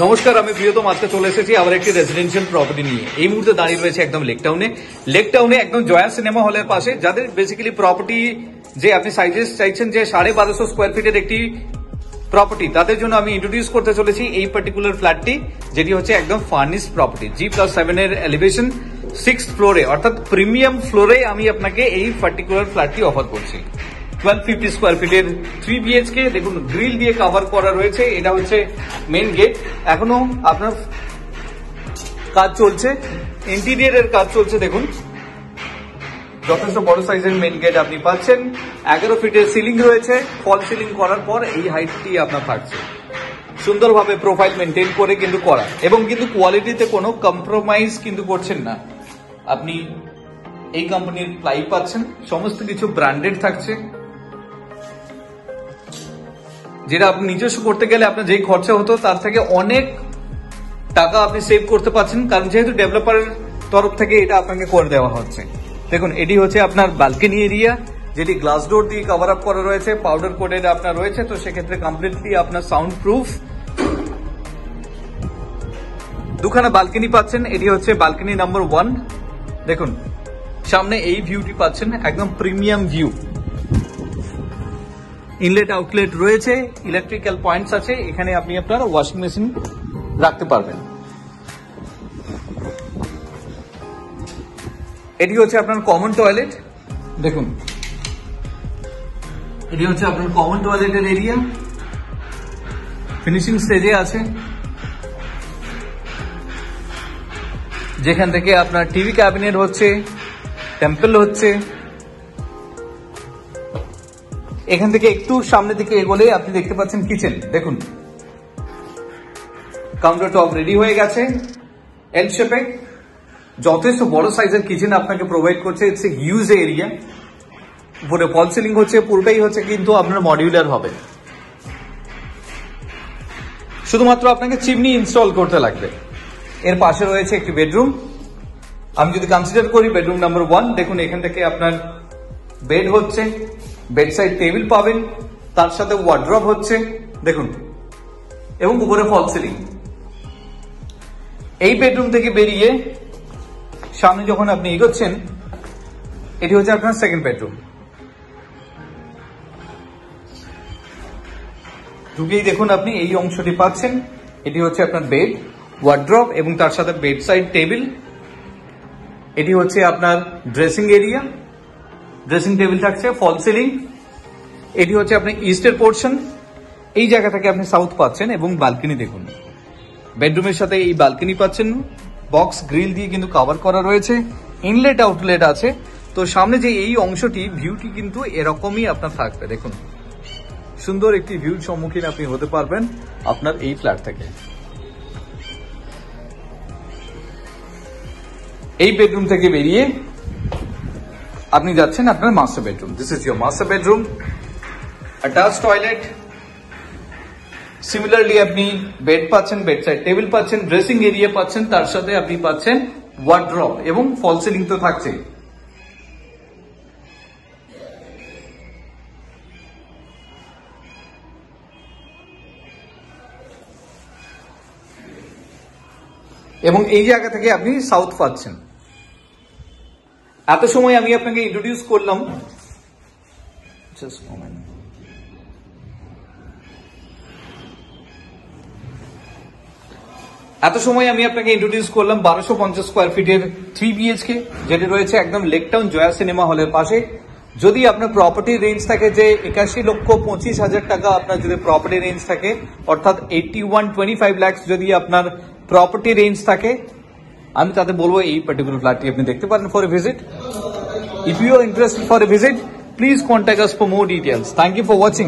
নমস্কার, আমি প্রিয়তম আজকে চলে এসেছি আবার একটি রেসিডেন্সিয়াল প্রপার্টি নিয়ে। এই মুহূর্তে দাঁড়িয়ে রয়েছে একদম লেক টাউনে একদম জয়া সিনেমা হলের পাশে। যাদের বেসিক্যালি প্রপার্টি যে আপনি সাইজেস চাইছেন যে 1250 স্কোয়ার ফিটের একটি প্রপার্টি, তাদের জন্য আমি ইন্ট্রোডিউস করতে চলেছি এই পার্টিকুলার ফ্ল্যাটটি, যেটি হচ্ছে একদম ফার্নিশড প্রপার্টি। G+7 এর এলিভেশন 6th ফ্লোরে, অর্থাৎ প্রিমিয়াম ফ্লোরে আমি আপনাকে এই পার্টিকুলার ফ্ল্যাটটি অফার করছি। 1250 স্কোয়ার ফিটের 3 BHK। দেখুন গ্রিল দিয়ে কভার করা রয়েছে, এটা হচ্ছে মেন গেট। এখনো আপনার কাজ চলছে, ইন্টেরিয়রের কাজ চলছে। দেখুন যথেষ্ট বড় সাইজের মেন গেট আপনি পাচ্ছেন। 11 ফিটের সিলিং রয়েছে, ফল সিলিং করার পর এই হাইটটি আপনার থাকছে। সুন্দরভাবে প্রোফাইল মেনটেন করে কিন্তু করা, এবং কিন্তু কোয়ালিটিতে কোনো কম্প্রোমাইজ কিন্তু করছেন না। আপনি এই কোম্পানির প্লাই পাচ্ছেন, সমস্ত কিছু ব্র্যান্ডেড থাকছে, যেটা আপনি নিজস্ব করতে গেলে আপনার যেই খরচা হতো তার থেকে অনেক টাকা আপনি সেভ করতে পারছেন, কারণ যেহেতু ডেভেলপারের তরফ থেকে এটা আপনাকে করে দেওয়া হচ্ছে। দেখুন এটি হচ্ছে আপনার ব্যালকনি এরিয়া, যেটি গ্লাস ডোর দিয়ে কভার আপ করা রয়েছে, পাউডার কোটেড আপনার রয়েছে, তো সেক্ষেত্রে কমপ্লিটলি আপনার সাউন্ড প্রুফ। দুখানা ব্যালকনি পাচ্ছেন, এটি হচ্ছে ব্যালকনি নাম্বার 1। দেখুন সামনে এই ভিউটি পাচ্ছেন, একদম প্রিমিয়াম ভিউ। ইনলেট আউটলেট রয়েছে, ইলেকট্রিক্যাল পয়েন্টস আছে, এখানে আপনি আপনার ওয়াশিং মেশিন রাখতে পারবেন। এটি হচ্ছে আপনার কমন টয়লেট। দেখুন এটি হচ্ছে আপনার কমন টয়লেটের এরিয়া, ফিনিশিং স্টেজে আছে, যেখান থেকে আপনার টিভি ক্যাবিনেট হচ্ছে, টেম্পল হচ্ছে। এখান থেকে একটু সামনের দিকে এগোলে আপনি দেখতে পাচ্ছেন কিচেন। দেখুন কাউন্টার টপ রেডি হয়ে গেছে এল শেপে, যথেষ্ট বড় সাইজের কিচেন আপনাকে প্রোভাইড করছে। It's a huge area. উপরে ফল সিলিং হচ্ছে, পুরোটাই হচ্ছে কিন্তু আপনার মডিউলার হবে। শুধুমাত্র আপনাকে চিমনি ইনস্টল করতে লাগবে। এর পাশে রয়েছে একটি বেডরুম। আমি যদি কনসিডার করি বেডরুম নাম্বার 1, দেখুন এখান থেকে আপনার বেড হচ্ছে, বেড সাইড টেবিল পাবেন, তার সাথে ওয়ার্ড্রপ হচ্ছে দেখুন, এবং উপরে ফল সিলিং। এই বেডরুম থেকে বেরিয়ে সামনে যখন আপনি এগোচ্ছেন, এটি হচ্ছে আপনার সেকেন্ড বেডরুম। ঢুকেই দেখুন আপনি এই অংশটি পাচ্ছেন, এটি হচ্ছে আপনার বেড, ওয়ার্ড্রপ এবং তার সাথে বেড সাইড টেবিল। এটি হচ্ছে আপনার ড্রেসিং এরিয়া, ড্রেসিং টেবিল থাকছে, ফল সিলিং। এটি হচ্ছে আপনার ইস্টের পোর্শন, এই জায়গা থেকে আপনি সাউথ পাচ্ছেন, এবং ব্যালকনি দেখুন, বেডরুমের সাথে এই ব্যালকনি পাচ্ছেন। বক্স গ্রিল দিয়ে কিন্তু কভার করা রয়েছে, ইনলেট আউটলেট আছে। তো সামনে যে এই অংশটি, ভিউটি কিন্তু এরকমই আপনার থাকবে। দেখুন সুন্দর একটি ভিউর সম্মুখীন আপনি হতে পারবেন আপনার এই ফ্ল্যাট থেকে। এই বেডরুম থেকে বেরিয়ে আপনি যাচ্ছেন আপনার master bedroom. This is your master bedroom, attach toilet. Similarly আপনি বেড পাচ্ছেন, বেড সাইড টেবিল পাচ্ছেন, ড্রেসিং এরিয়া পাচ্ছেন, তার সাথে আপনি পাচ্ছেন ওয়ার্ড্রপ এবং ফল সিলিং তো থাকছে। এবং এই জায়গা থেকে আপনি সাউথ পাচ্ছেন। এত সময় আমি আপনাকে ইন্ট্রোডিউস করলাম, এত সময় আমি আপনাকে ইন্ট্রোডিউস করলাম 1250 স্কোয়ার ফিটের 3 BHK, যেটি রয়েছে একদম লেক টাউন জয়া সিনেমা হলের পাশে। যদি আপনার প্রপার্টি রেঞ্জ থাকে যে 81,25,000 টাকা, আপনার যদি প্রপার্টি রেঞ্জ থাকে, অর্থাৎ 81.25 লাখ যদি আপনার প্রপার্টি রেঞ্জ থাকে, আমি তাতে বলবো এই পার্টিকুলার ফ্ল্যাটটি আপনি দেখতে পারেন for a visit. If you are interested for a visit, please contact us for more details. Thank you for watching.